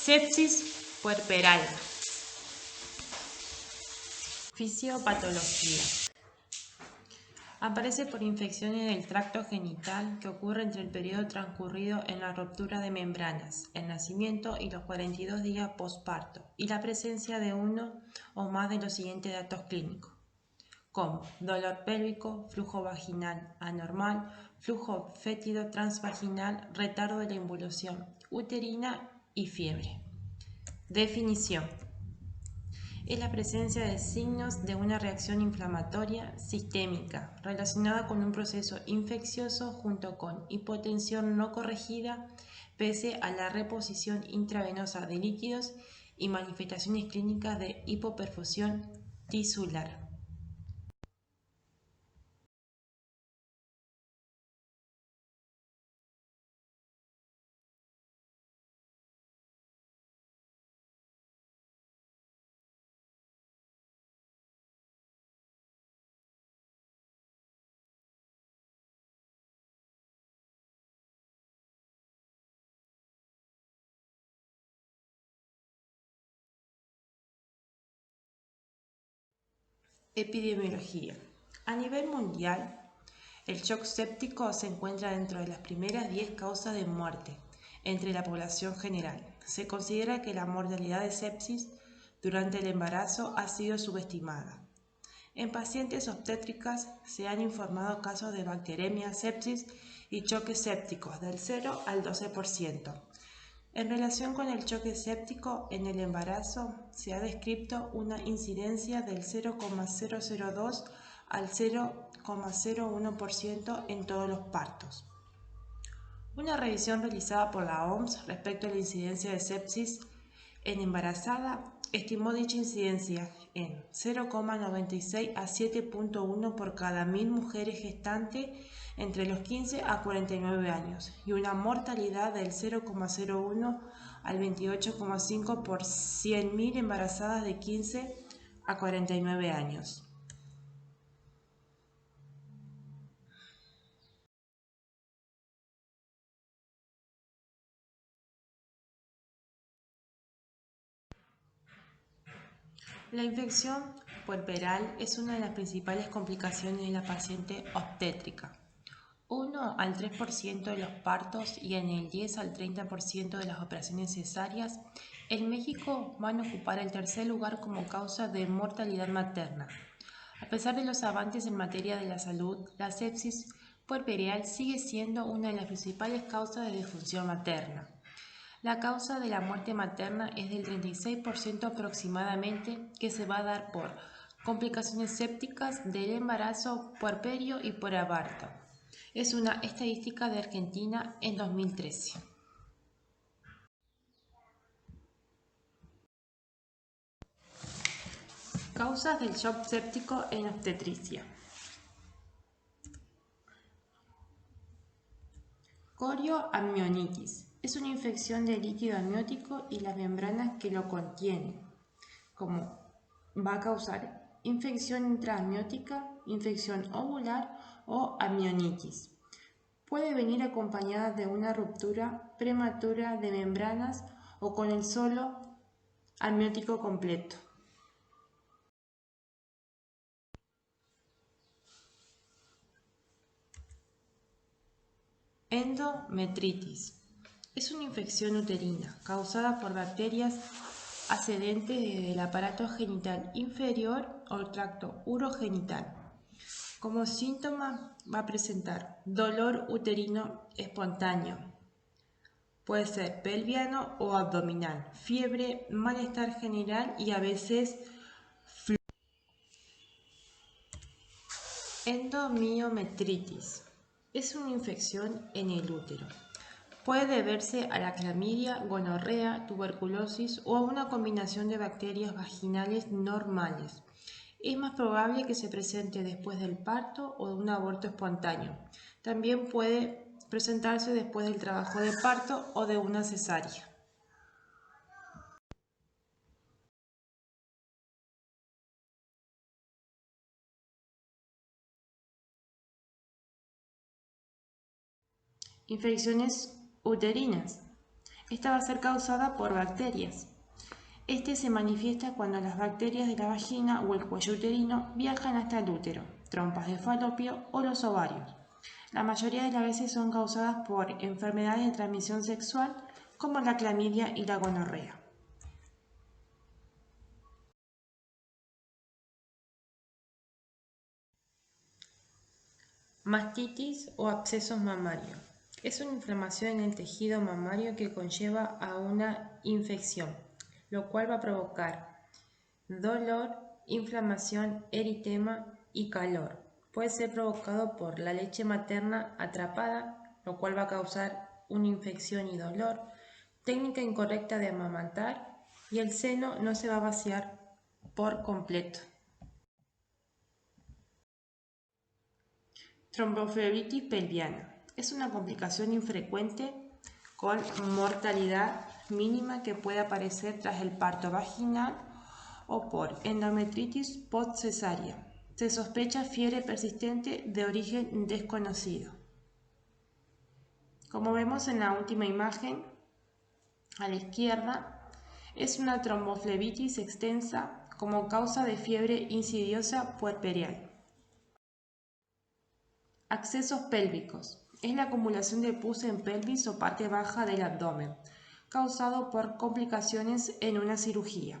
Sepsis puerperal. Fisiopatología. Aparece por infecciones del tracto genital que ocurre entre el periodo transcurrido en la ruptura de membranas, el nacimiento y los 42 días postparto, y la presencia de uno o más de los siguientes datos clínicos, como dolor pélvico, flujo vaginal anormal, flujo fétido transvaginal, retardo de la involución uterina y fiebre. Definición. Es la presencia de signos de una reacción inflamatoria sistémica relacionada con un proceso infeccioso junto con hipotensión no corregida pese a la reposición intravenosa de líquidos y manifestaciones clínicas de hipoperfusión tisular. Epidemiología. A nivel mundial, el shock séptico se encuentra dentro de las primeras 10 causas de muerte entre la población general. Se considera que la mortalidad de sepsis durante el embarazo ha sido subestimada. En pacientes obstétricas se han informado casos de bacteremia, sepsis y choques sépticos del 0 al 12%. En relación con el choque séptico en el embarazo, se ha descrito una incidencia del 0,002 al 0,01% en todos los partos. Una revisión realizada por la OMS respecto a la incidencia de sepsis en embarazada estimó dicha incidencia en 0,96 a 7,1 por cada 1000 mujeres gestantes entre los 15 a 49 años y una mortalidad del 0,01 al 28,5 por 100.000 embarazadas de 15 a 49 años. La infección puerperal es una de las principales complicaciones de la paciente obstétrica. 1 al 3% de los partos y en el 10 al 30% de las operaciones cesáreas en México van a ocupar el tercer lugar como causa de mortalidad materna. A pesar de los avances en materia de la salud, la sepsis puerperal sigue siendo una de las principales causas de disfunción materna. La causa de la muerte materna es del 36% aproximadamente, que se va a dar por complicaciones sépticas del embarazo, puerperio y por aborto. Es una estadística de Argentina en 2013. Causas del shock séptico en obstetricia. Corioamnionitis. Es una infección del líquido amniótico y las membranas que lo contienen, como va a causar infección intraamniótica, infección ovular o amnionitis. Puede venir acompañada de una ruptura prematura de membranas o con el solo amniótico completo. Endometritis. Es una infección uterina causada por bacterias ascendentes desde el aparato genital inferior o el tracto urogenital. Como síntoma va a presentar dolor uterino espontáneo. Puede ser pelviano o abdominal, fiebre, malestar general y a veces endomiometritis. Es una infección en el útero. Puede deberse a la clamidia, gonorrea, tuberculosis o a una combinación de bacterias vaginales normales. Es más probable que se presente después del parto o de un aborto espontáneo. También puede presentarse después del trabajo de parto o de una cesárea. Infecciones uterinas. Esta va a ser causada por bacterias. Este se manifiesta cuando las bacterias de la vagina o el cuello uterino viajan hasta el útero, trompas de falopio o los ovarios. La mayoría de las veces son causadas por enfermedades de transmisión sexual como la clamidia y la gonorrea. Mastitis o abscesos mamarios. Es una inflamación en el tejido mamario que conlleva a una infección, lo cual va a provocar dolor, inflamación, eritema y calor. Puede ser provocado por la leche materna atrapada, lo cual va a causar una infección y dolor, técnica incorrecta de amamantar y el seno no se va a vaciar por completo. Tromboflebitis pelviana. Es una complicación infrecuente con mortalidad mínima que puede aparecer tras el parto vaginal o por endometritis postcesárea. Se sospecha fiebre persistente de origen desconocido. Como vemos en la última imagen, a la izquierda, es una tromboflebitis extensa como causa de fiebre insidiosa puerperal. Accesos pélvicos. Es la acumulación de pus en pelvis o parte baja del abdomen, causado por complicaciones en una cirugía.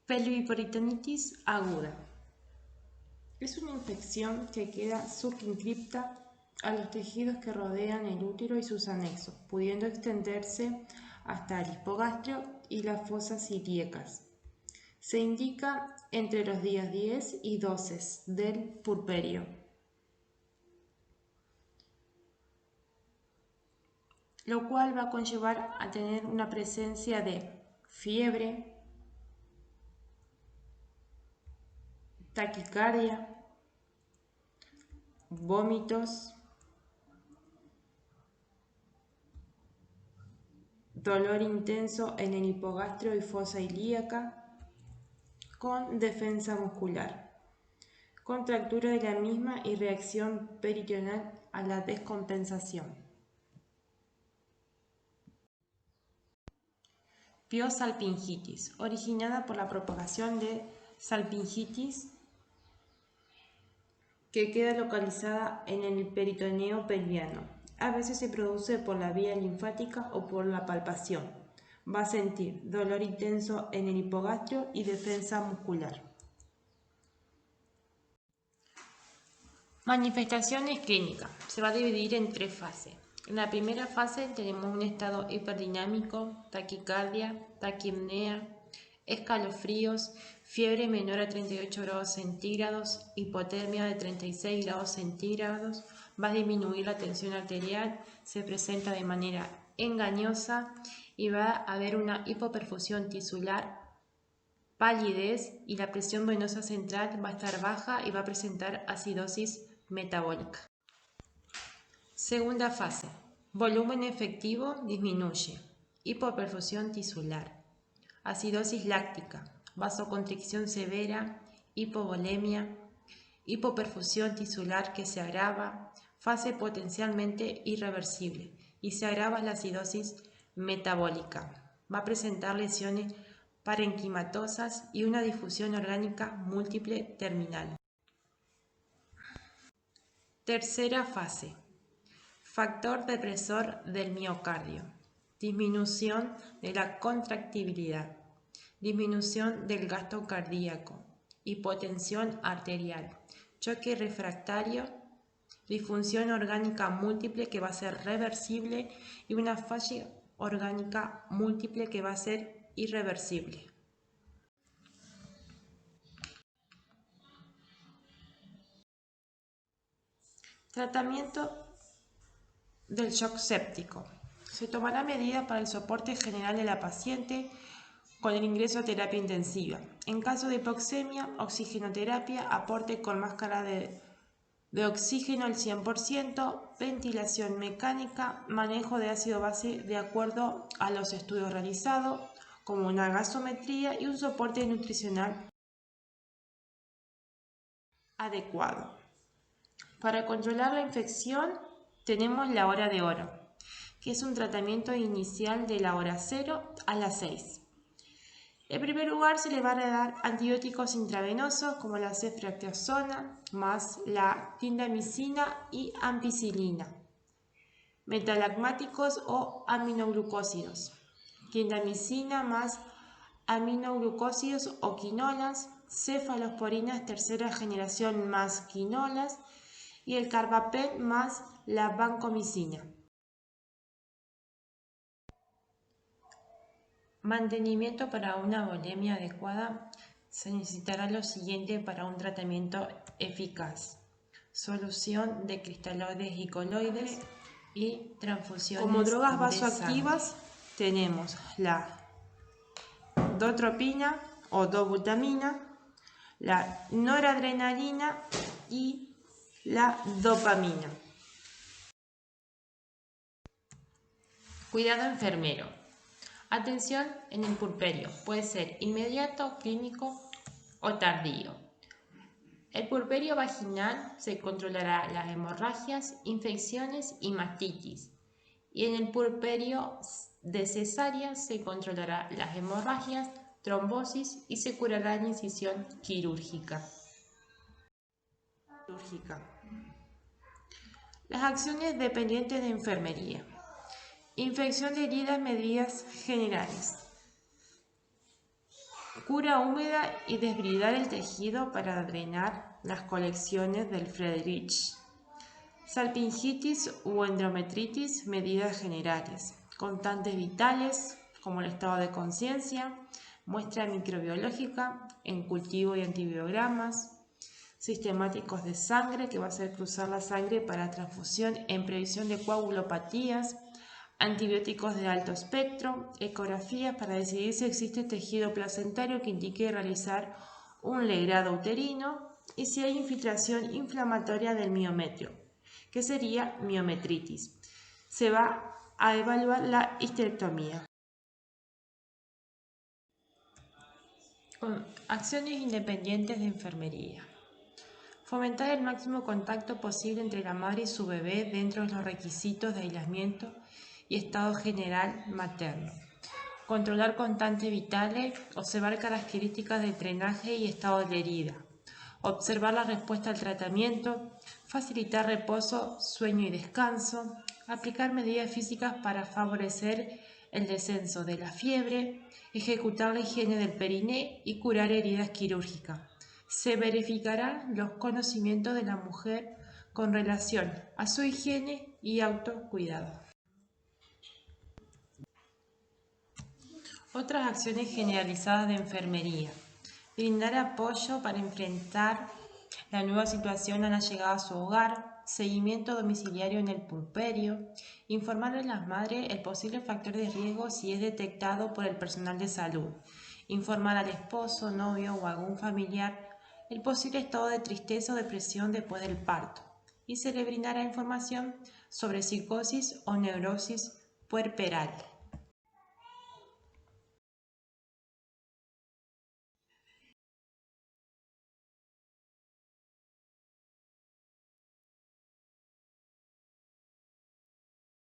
Pelviperitonitis aguda. Es una infección que queda circunscripta a los tejidos que rodean el útero y sus anexos, pudiendo extenderse hasta el hipogastrio y las fosas ilíacas. Se indica entre los días 10 y 12 del puerperio. Lo cual va a conllevar a tener una presencia de fiebre, taquicardia, vómitos, dolor intenso en el hipogastrio y fosa ilíaca, con defensa muscular, contractura de la misma y reacción peritoneal a la descompensación. Piosalpingitis, originada por la propagación de salpingitis que queda localizada en el peritoneo pelviano. A veces se produce por la vía linfática o por la palpación. Va a sentir dolor intenso en el hipogastrio y defensa muscular. Manifestaciones clínicas. Se va a dividir en 3 fases. En la primera fase tenemos un estado hiperdinámico, taquicardia, taquipnea, escalofríos, fiebre menor a 38 grados centígrados, hipotermia de 36 grados centígrados, va a disminuir la tensión arterial, se presenta de manera engañosa y va a haber una hipoperfusión tisular, palidez y la presión venosa central va a estar baja y va a presentar acidosis metabólica. Segunda fase. Volumen efectivo disminuye, hipoperfusión tisular, acidosis láctica, vasoconstricción severa, hipovolemia, hipoperfusión tisular que se agrava, fase potencialmente irreversible y se agrava la acidosis metabólica. Va a presentar lesiones parenquimatosas y una difusión orgánica múltiple terminal. Tercera fase. Factor depresor del miocardio. Disminución de la contractibilidad. Disminución del gasto cardíaco. Hipotensión arterial. Choque refractario. Disfunción orgánica múltiple que va a ser reversible y una falla orgánica múltiple que va a ser irreversible. Tratamiento del shock séptico. Se tomará medidas para el soporte general de la paciente con el ingreso a terapia intensiva. En caso de hipoxemia, oxigenoterapia, aporte con máscara de oxígeno al 100%, ventilación mecánica, manejo de ácido base de acuerdo a los estudios realizados, como una gasometría y un soporte nutricional adecuado. Para controlar la infección tenemos la hora de oro, que es un tratamiento inicial de la hora 0 a las 6. En primer lugar, se le van a dar antibióticos intravenosos como la ceftriaxona más la clindamicina y ampicilina, metalagmáticos o aminoglucósidos, clindamicina más aminoglucósidos o quinolas, cefalosporinas tercera generación más quinolas y el carbapenem más la vancomicina. Mantenimiento para una volemia adecuada. Se necesitará lo siguiente para un tratamiento eficaz: solución de cristaloides y coloides y transfusiones. Como drogas vasoactivas tenemos la dotropina o dobutamina, la noradrenalina y la dopamina. Cuidado enfermero. Atención en el puerperio. Puede ser inmediato, clínico o tardío. El puerperio vaginal se controlará las hemorragias, infecciones y mastitis. Y en el puerperio de cesárea se controlará las hemorragias, trombosis y se curará la incisión quirúrgica. Las acciones dependientes de enfermería. Infección de heridas, medidas generales. Cura húmeda y desbridar el tejido para drenar las colecciones del Friedreich. Salpingitis u endometritis, medidas generales. Constantes vitales, como el estado de conciencia, muestra microbiológica en cultivo y antibiogramas, sistemáticos de sangre, que va a ser cruzar la sangre para transfusión en previsión de coagulopatías, antibióticos de alto espectro, ecografías para decidir si existe tejido placentario que indique realizar un legrado uterino y si hay infiltración inflamatoria del miometrio, que sería miometritis. Se va a evaluar la histerectomía. Acciones independientes de enfermería. Fomentar el máximo contacto posible entre la madre y su bebé dentro de los requisitos de aislamiento y estado general materno. Controlar constantes vitales, observar características del drenaje y estado de la herida. Observar la respuesta al tratamiento, facilitar reposo, sueño y descanso. Aplicar medidas físicas para favorecer el descenso de la fiebre. Ejecutar la higiene del periné y curar heridas quirúrgicas. Se verificarán los conocimientos de la mujer con relación a su higiene y autocuidado. Otras acciones generalizadas de enfermería. Brindar apoyo para enfrentar la nueva situación a la llegada a su hogar, seguimiento domiciliario en el puerperio, informar a las madres el posible factor de riesgo si es detectado por el personal de salud, informar al esposo, novio o algún familiar el posible estado de tristeza o depresión después del parto, y se le brindará información sobre psicosis o neurosis puerperal.